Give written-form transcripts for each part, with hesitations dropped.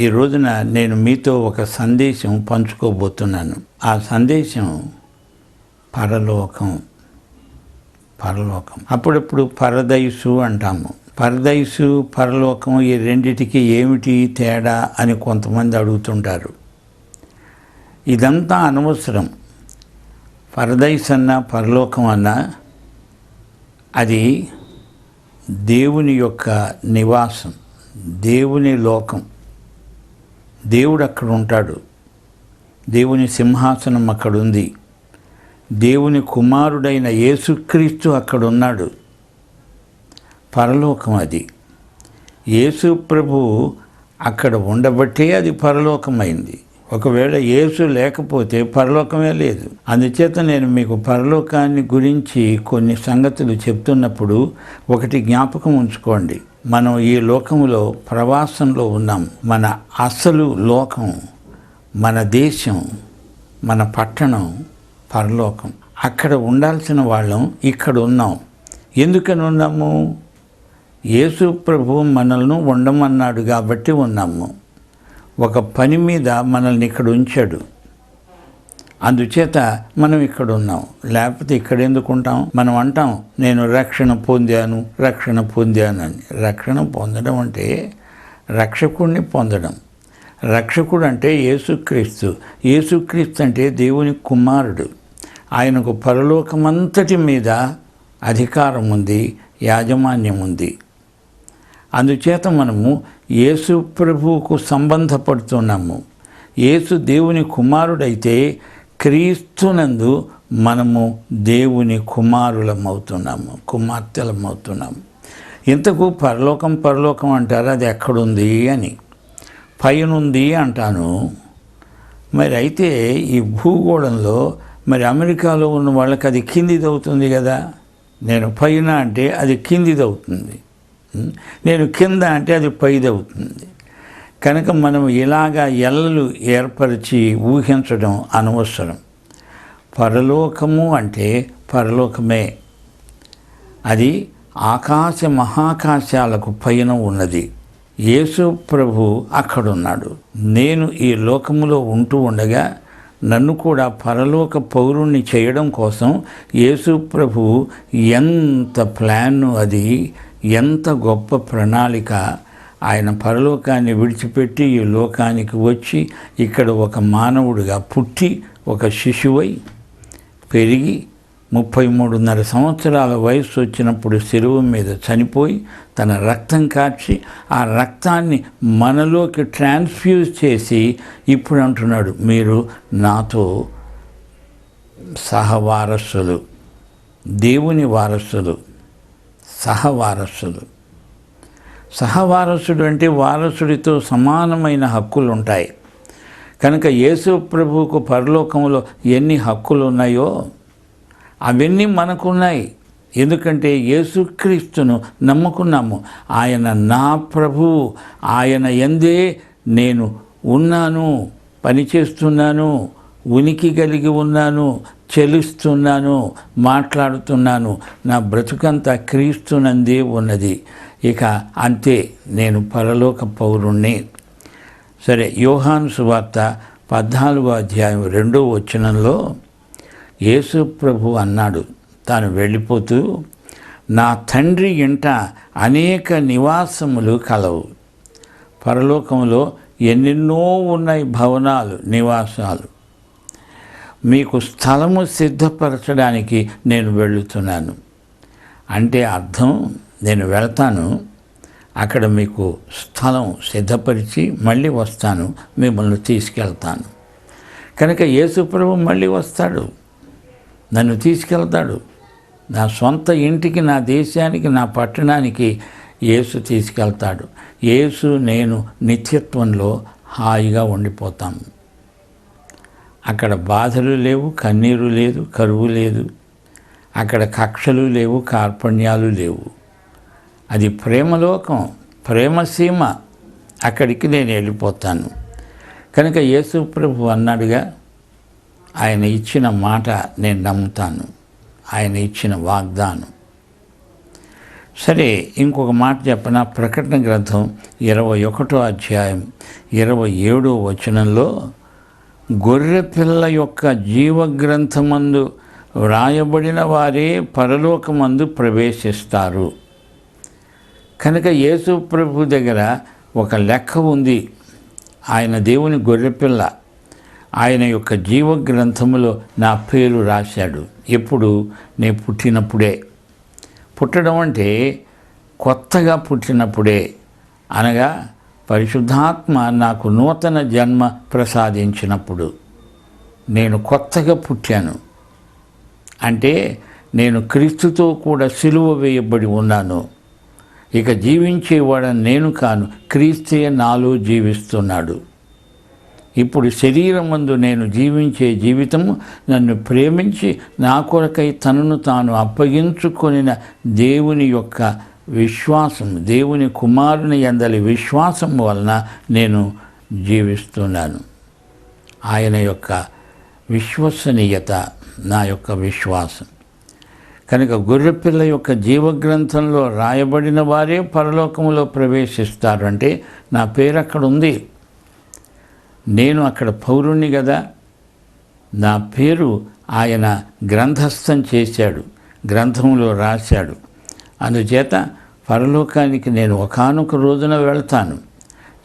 ఈ రోజున నేను మీతో ఒక సందేశం పంచుకోబోతున్నాను. ఆ సందేశం పరలోకం. అప్పుడప్పుడు పరదైసు అంటాము. పరదైసు, పరలోకం ఈ రెండిటికి ఏమిటి తేడా అని కొంతమంది అడుగుతుంటారు. ఇదంతా అనవసరం. పరదైస్ అన్నా పరలోకం అన్నా అది దేవుని యొక్క నివాసం, దేవుని లోకం. దేవుడు అక్కడ ఉంటాడు. దేవుని సింహాసనం అక్కడ ఉంది. దేవుని కుమారుడైన యేసుక్రీస్తు అక్కడ ఉన్నాడు. పరలోకం అది. యేసు ప్రభు అక్కడ ఉండబట్టే అది పరలోకమైంది. ఒకవేళ యేసు లేకపోతే పరలోకమే లేదు. అందుచేత నేను మీకు పరలోకాన్ని గురించి కొన్ని సంగతులు చెప్తున్నప్పుడు ఒకటి జ్ఞాపకం ఉంచుకోండి. మనం ఈ లోకంలో ప్రవాసంలో ఉన్నాం. మన అసలు లోకం, మన దేశం, మన పట్టణం పరలోకం. అక్కడ ఉండాల్సిన వాళ్ళం ఇక్కడ ఉన్నాం. ఎందుకని ఉన్నాము? యేసు ప్రభు మనల్ని ఉండమన్నాడు కాబట్టి ఉన్నాము. ఒక పని మీద మనల్ని ఇక్కడ ఉంచాడు. అందుచేత మనం ఇక్కడ ఉన్నాం. లేకపోతే ఇక్కడ ఎందుకు ఉంటాం? మనం అంటాం నేను రక్షణ పొందాను అని. రక్షణ పొందడం అంటే రక్షకుడిని పొందడం. రక్షకుడు అంటే యేసుక్రీస్తు. యేసుక్రీస్తు అంటే దేవుని కుమారుడు. ఆయనకు పరలోకమంతటి మీద అధికారం ఉంది, యాజమాన్యం ఉంది. అందుచేత మనము యేసు ప్రభువుకు సంబంధపడుతున్నాము. యేసు దేవుని కుమారుడైతే క్రీస్తునందు మనము దేవుని కుమార్తెలమవుతున్నాము. ఇంతకు పరలోకం అంటారు. అది ఎక్కడుంది అని. పైనుంది అంటాను. మరి అయితే ఈ భూగోళంలో మరి అమెరికాలో ఉన్న వాళ్ళకి అది కిందిది అవుతుంది కదా. నేను పైన అంటే అది కిందిది అవుతుంది, నేను కింద అంటే అది పైది అవుతుంది. కనుక మనం ఇలాగా ఎల్లలు ఏర్పరిచి ఊహించడం అనవసరం. పరలోకము అంటే పరలోకమే. అది ఆకాశ మహాకాశాలకు పైన ఉన్నది. యేసు ప్రభు అక్కడున్నాడు. నేను ఈ లోకములో ఉంటూ ఉండగా నన్ను కూడా పరలోక పౌరుణ్ణి చేయడం కోసం యేసు ప్రభు ఎంత ప్లాను, అది ఎంత గొప్ప ప్రణాళిక. ఆయన పరలోకాన్ని విడిచిపెట్టి ఈ లోకానికి వచ్చి ఇక్కడ ఒక మానవుడిగా పుట్టి ఒక శిశువై పెరిగి 33.5 సంవత్సరాల వయసు వచ్చినప్పుడు శిలువ మీద చనిపోయి తన రక్తం కార్చి ఆ రక్తాన్ని మనలోకి ట్రాన్స్ఫ్యూజ్ చేసి ఇప్పుడు అంటున్నాడు మీరు నాతో సహవారసులు, దేవుని వారసులు, సహవారసుడు అంటే వారసుడితో సమానమైన హక్కులు ఉంటాయి. కనుక యేసు ప్రభువుకు పరలోకంలో ఎన్ని హక్కులు ఉన్నాయో అవన్నీ మనకున్నాయి. ఎందుకంటే యేసుక్రీస్తును నమ్ముకున్నాము. ఆయన నా ప్రభువు, ఆయన యందే నేను ఉన్నాను, పనిచేస్తున్నాను, ఉనికి కలిగి ఉన్నాను, చెలుస్తున్నాను, మాట్లాడుతున్నాను. నా బ్రతుకంతా క్రీస్తునందే ఉన్నది. ఇక అంతే, నేను పరలోక పౌరుణ్ణి. సరే, యోహాను సువార్త 14వ అధ్యాయం 2వ వచనంలో యేసు ప్రభు అన్నాడు, తాను వెళ్ళిపోతూ, నా తండ్రి ఇంట అనేక నివాసములు కలవు. పరలోకంలో ఎన్నెన్నో ఉన్నాయి భవనాలు, నివాసాలు. మీకు స్థలము సిద్ధపరచడానికి నేను వెళుతున్నాను. అంటే అర్థం, నేను వెళ్తాను, అక్కడ మీకు స్థలం సిద్ధపరిచి మళ్ళీ వస్తాను, మిమ్మల్ని తీసుకెళ్తాను. కనుక యేసు ప్రభు మళ్ళీ వస్తాడు, నన్ను తీసుకెళ్తాడు. నా సొంత ఇంటికి, నా దేశానికి, నా పట్టణానికి యేసు తీసుకెళ్తాడు. యేసు నేను నిత్యత్వంలో హాయిగా ఉండిపోతాము. అక్కడ బాధలు లేవు, కన్నీరు లేదు, కరువు లేదు. అక్కడ కక్షలు లేవు, కార్పణ్యాలు లేవు. అది ప్రేమలోకం, ప్రేమసీమ. అక్కడికి నేను వెళ్ళిపోతాను. కనుక యేసు ప్రభు అన్నాడుగా, ఆయన ఇచ్చిన మాట నేను నమ్ముతాను, ఆయన ఇచ్చిన వాగ్దానం. సరే, ఇంకొక మాట చెప్పన. ప్రకటన గ్రంథం 21వ అధ్యాయం 27వ వచనంలో గొర్రెపిల్ల యొక్క జీవగ్రంథమందు వ్రాయబడిన వారే పరలోకమందు ప్రవేశిస్తారు. కనుక యేసు ప్రభు దగ్గర ఒక లెక్క ఉంది. ఆయన దేవుని గొర్రెపిల్ల. ఆయన యొక్క జీవగ్రంథములో నా పేరు రాశాడు. ఎప్పుడు? నేను పుట్టినప్పుడే. పుట్టడం అంటే కొత్తగా పుట్టినప్పుడే, అనగా పరిశుద్ధాత్మ నాకు నూతన జన్మ ప్రసాదించినప్పుడు నేను కొత్తగా పుట్టాను. అంటే నేను క్రీస్తుతో కూడా సిలువ వేయబడి ఉన్నాను. ఇక జీవించేవాడని నేను కాను, క్రీస్తే నాలో జీవిస్తున్నాడు. ఇప్పుడు శరీరమందు నేను జీవించే జీవితము నన్ను ప్రేమించి నా కొరకై తనను తాను అప్పగించుకొనిన దేవుని యొక్క విశ్వాసం, దేవుని కుమారుని యందలి విశ్వాసం వలన నేను జీవిస్తున్నాను. ఆయన యొక్క విశ్వసనీయత నా యొక్క విశ్వాసం. కనుక గొర్రెపిల్ల యొక్క జీవగ్రంథంలో రాయబడిన వారే పరలోకములో ప్రవేశిస్తారు. అంటే నా పేరు అక్కడ ఉంది. నేను అక్కడ పౌరుణ్ణి కదా. నా పేరు ఆయన గ్రంథస్థం చేశాడు, గ్రంథంలో రాశాడు. అందుచేత పరలోకానికి నేను ఒకానొక రోజున వెళ్తాను.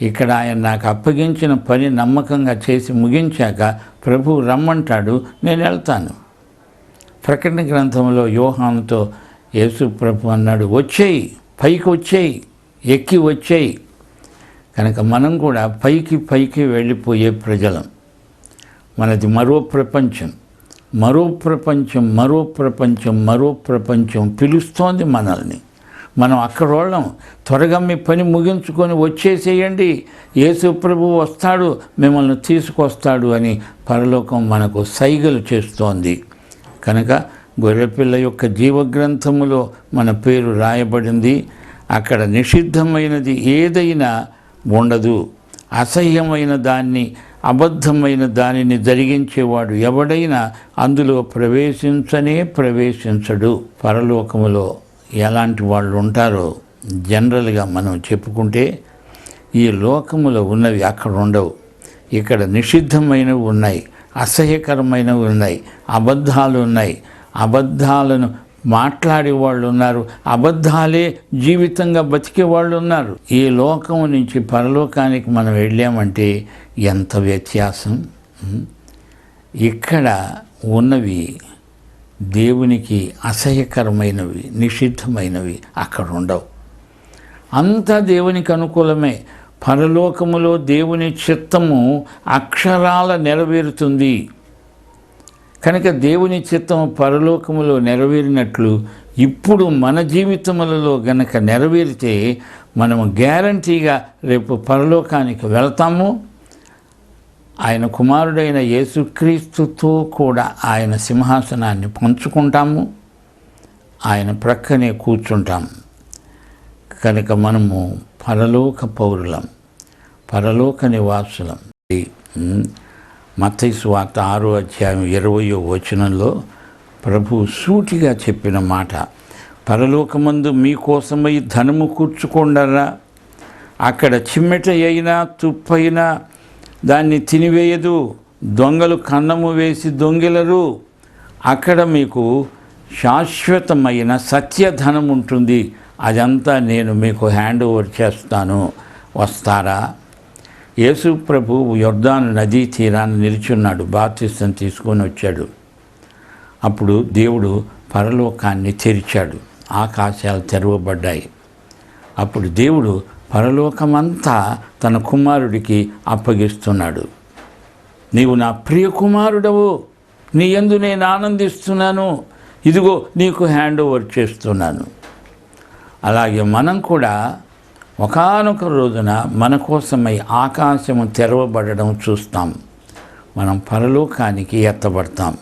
ఇక్కడ ఆయన నాకు అప్పగించిన పని నమ్మకంగా చేసి ముగించాక ప్రభువు రమ్మంటాడు, నేను వెళ్తాను. ప్రకటన గ్రంథంలో యోహానుతో యేసు ప్రభు అన్నాడు, వచ్చేయి, పైకి వచ్చేయి, ఎక్కి వచ్చేయి. కనుక మనం కూడా పైకి పైకి వెళ్ళిపోయే ప్రజలం. మనది మరో ప్రపంచం, మరో ప్రపంచం, మరో ప్రపంచం, మరో ప్రపంచం పిలుస్తోంది మనల్ని. మనం అక్కడోళ్ళం. త్వరగా మీ పని ముగించుకొని వచ్చేసేయండి, యేసు ప్రభువు వస్తాడు, మిమ్మల్ని తీసుకొస్తాడు అని పరలోకం మనకు సైగలు చేస్తోంది. కనుక గొర్రెపిల్ల యొక్క జీవగ్రంథములో మన పేరు రాయబడింది. అక్కడ నిషిద్ధమైనది ఏదైనా ఉండదు. అసహ్యమైన దాన్ని, అబద్ధమైన దానిని జరిగించేవాడు ఎవడైనా అందులో ప్రవేశించడు. పరలోకములో ఎలాంటి వాళ్ళు ఉంటారో జనరల్గా మనం చెప్పుకుంటే, ఈ లోకములో ఉన్నవి అక్కడ ఉండవు. ఇక్కడ నిషిద్ధమైనవి ఉన్నాయి, అసహ్యకరమైనవి ఉన్నాయి, అబద్ధాలు ఉన్నాయి. అబద్ధాలను మాట్లాడే వాళ్ళు ఉన్నారు, అబద్ధాలే జీవితంగా బతికే వాళ్ళు ఉన్నారు. ఈ లోకం నుంచి పరలోకానికి మనం వెళ్ళామంటే ఎంత వ్యత్యాసం. ఇక్కడ ఉన్నవి దేవునికి అసహ్యకరమైనవి, నిషిద్ధమైనవి అక్కడ ఉండవు. అంతా దేవునికి అనుకూలమే. పరలోకములో దేవుని చిత్తము అక్షరాల నెరవేరుతుంది. కనుక దేవుని చిత్తము పరలోకములో నెరవేరినట్లు ఇప్పుడు మన జీవితములలో గనక నెరవేరితే మనము గ్యారంటీగా రేపు పరలోకానికి వెళ్తాము. ఆయన కుమారుడైన యేసుక్రీస్తుతో కూడా ఆయన సింహాసనాన్ని పంచుకుంటాము, ఆయన ప్రక్కనే కూర్చుంటాము. కనుక మనము పరలోక పౌరులం, పరలోక నివాసులం. మత్తయి సువార్త 6వ అధ్యాయం 20వ వచనంలో ప్రభు సూటిగా చెప్పిన మాట, పరలోకమందు మీకోసమై ధనము కూర్చుకొండరా, అక్కడ చిమ్మెట అయినా తుప్పైనా దాన్ని తినివేయదు, దొంగలు కన్నము వేసి దొంగిలరు. అక్కడ మీకు శాశ్వతమైన సత్యధనం ఉంటుంది. అదంతా నేను మీకు హ్యాండ్ ఓవర్ చేస్తాను, వస్తారా? యేసు ప్రభు యొర్దాను నదీ తీరాన్ని నిల్చున్నాడు, బాప్తిసం తీసుకొని వచ్చాడు. అప్పుడు దేవుడు పరలోకాన్ని తెరిచాడు, ఆకాశాలు తెరవబడ్డాయి. అప్పుడు దేవుడు పరలోకమంతా తన కుమారుడికి అప్పగిస్తున్నాడు. నీవు నా ప్రియ కుమారుడవు, నీ యందు నేను ఆనందిస్తున్నాను, ఇదిగో నీకు హ్యాండ్ ఓవర్ చేస్తున్నాను. అలాగే మనం కూడా ఒకానొక రోజున మన కోసమై ఆకాశము తెరవబడడం చూస్తాం. మనం పరలోకానికి ఎత్తబడతాం.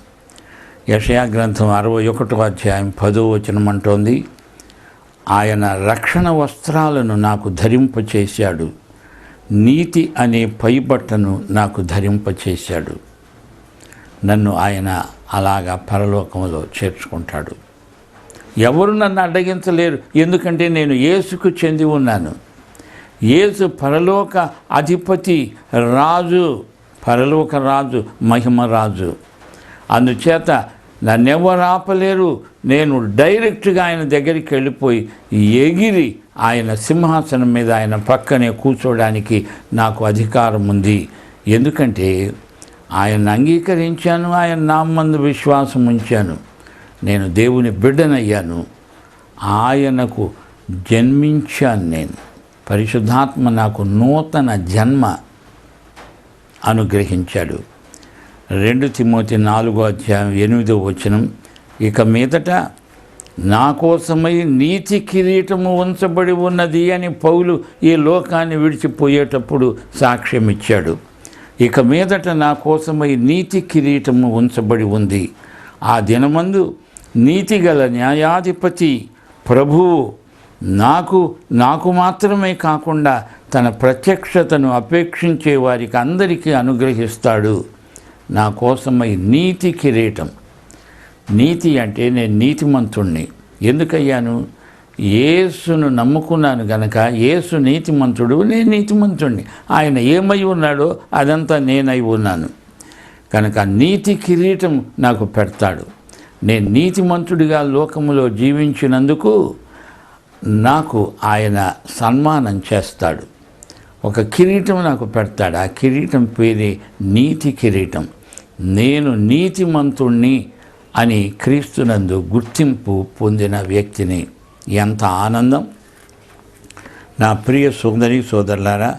యెషయా గ్రంథం 61వ అధ్యాయం 10వ వచనం అంటోంది, ఆయన రక్షణ వస్త్రాలను నాకు ధరింపచేశాడు, నీతి అనే పైబట్టను నాకు ధరింపచేశాడు. నన్ను ఆయన అలాగా పరలోకంలో చేర్చుకుంటాడు. ఎవరు నన్ను అడ్డగించలేరు, ఎందుకంటే నేను యేసుకు చెంది ఉన్నాను. యేసు పరలోక అధిపతి, రాజు, పరలోక రాజు, మహిమ రాజు. అందుచేత నన్నెవరు ఆపలేరు. నేను డైరెక్ట్గా ఆయన దగ్గరికి వెళ్ళిపోయి ఎగిరి ఆయన సింహాసనం మీద ఆయన పక్కనే కూర్చోడానికి నాకు అధికారం ఉంది. ఎందుకంటే ఆయన అంగీకరించాను, ఆయన నామందు విశ్వాసం ఉంచాను, నేను దేవుని బిడ్డనయ్యాను, ఆయనకు జన్మించాను. నేను పరిశుద్ధాత్మ నాకు నూతన జన్మ అనుగ్రహించాడు. 2 తిమోతి 4:8 ఇక మీదట నా కోసమై నీతి కిరీటము ఉంచబడి ఉన్నది అని పౌలు ఈ లోకాన్ని విడిచిపోయేటప్పుడు సాక్ష్యం ఇచ్చాడు. ఇక మీదట నా కోసమై నీతి కిరీటము ఉంచబడి ఉంది. ఆ దినమందు నీతిగల న్యాయాధిపతి ప్రభువు నాకు మాత్రమే కాకుండా తన ప్రత్యక్షతను అపేక్షించే వారికి అందరికీ అనుగ్రహిస్తాడు. నా కోసమై నీతి కిరీటం. నీతి అంటే నేను నీతిమంతుణ్ణి. ఎందుకయ్యాను? యేసును నమ్ముకున్నాను గనక. యేసు నీతిమంతుడు, నేను నీతిమంతుణ్ణి. ఆయన ఏమై ఉన్నాడో అదంతా నేనై ఉన్నాను కనుక నీతి కిరీటం నాకు పెడతాడు. నేను నీతిమంతుడిగా లోకములో జీవించినందుకు నాకు ఆయన సన్మానం చేస్తాడు. ఒక కిరీటం నాకు పెడతాడు. ఆ కిరీటం పేరే నీతి కిరీటం. నేను నీతిమంతుణ్ణి అని క్రీస్తునందు గుర్తింపు పొందిన వ్యక్తిని. ఎంత ఆనందం! నా ప్రియ సోదరి సోదరులారా,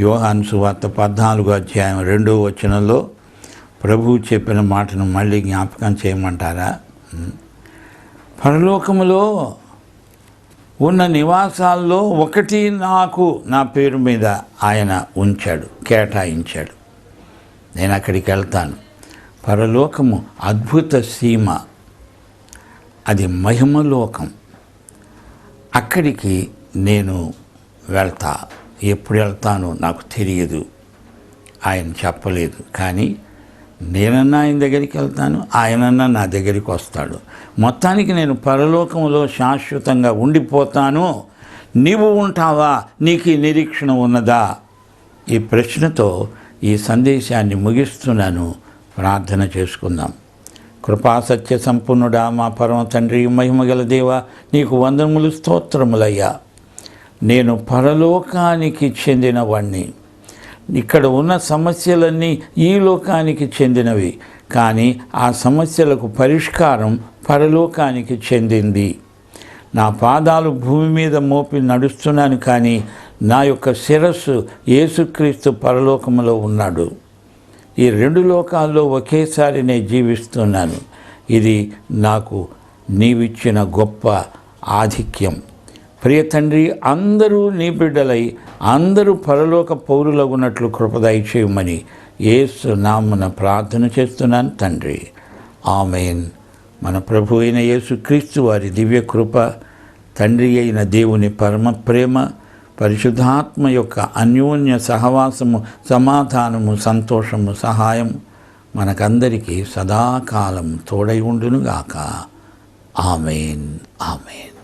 యోహాను సువార్త 14:2 ప్రభువు చెప్పిన మాటను మళ్ళీ జ్ఞాపకం చేయమంటారా? పరలోకములో ఉన్న నివాసాల్లో ఒకటి నాకు నా పేరు మీద ఆయన ఉంచాడు, కేటాయించాడు. నేను అక్కడికి వెళ్తాను. పరలోకము అద్భుత సీమ, అది మహిమలోకం. అక్కడికి నేను వెళ్తా. ఎప్పుడు వెళ్తానో నాకు తెలియదు, ఆయన చెప్పలేదు. కానీ నేనన్నా ఆయన దగ్గరికి వెళ్తాను, ఆయనన్నా నా దగ్గరికి వస్తాడు. మొత్తానికి నేను పరలోకంలో శాశ్వతంగా ఉండిపోతాను. నీవు ఉంటావా? నీకు ఈ నిరీక్షణ ఉన్నదా? ఈ ప్రశ్నతో ఈ సందేశాన్ని ముగిస్తున్నాను. ప్రార్థన చేసుకుందాం. కృపాసత్య సంపూర్ణుడా, మా పరమ తండ్రి, మహిమగల దేవ, నీకు వందనములు, స్తోత్రములయ్యా. నేను పరలోకానికి చెందినవాణ్ణి. ఇక్కడ ఉన్న సమస్యలన్నీ ఈ లోకానికి చెందినవి, కానీ ఆ సమస్యలకు పరిష్కారం పరలోకానికి చెందింది. నా పాదాలు భూమి మీద మోపి నడుస్తున్నాను, కానీ నా యొక్క శిరస్సు యేసుక్రీస్తు పరలోకములో ఉన్నాడు. ఈ 2 లోకాల్లో ఒకేసారి నేను జీవిస్తున్నాను. ఇది నాకు నీవిచ్చిన గొప్ప ఆధిక్యం. ప్రియ తండ్రి, అందరూ నీ బిడ్డలై అందరూ పరలోక పౌరులగున్నట్లు కృప దయచేయమని యేసు నామమున ప్రార్థన చేస్తున్నాను తండ్రి. ఆమేన్. మన ప్రభు అయిన యేసుక్రీస్తు వారి దివ్య కృప, తండ్రి అయిన దేవుని పరమ ప్రేమ, పరిశుద్ధాత్మ యొక్క అన్యోన్య సహవాసము, సమాధానము, సంతోషము, సహాయము మనకందరికీ సదాకాలం తోడై ఉండునుగాక. ఆమేన్. ఆమేన్.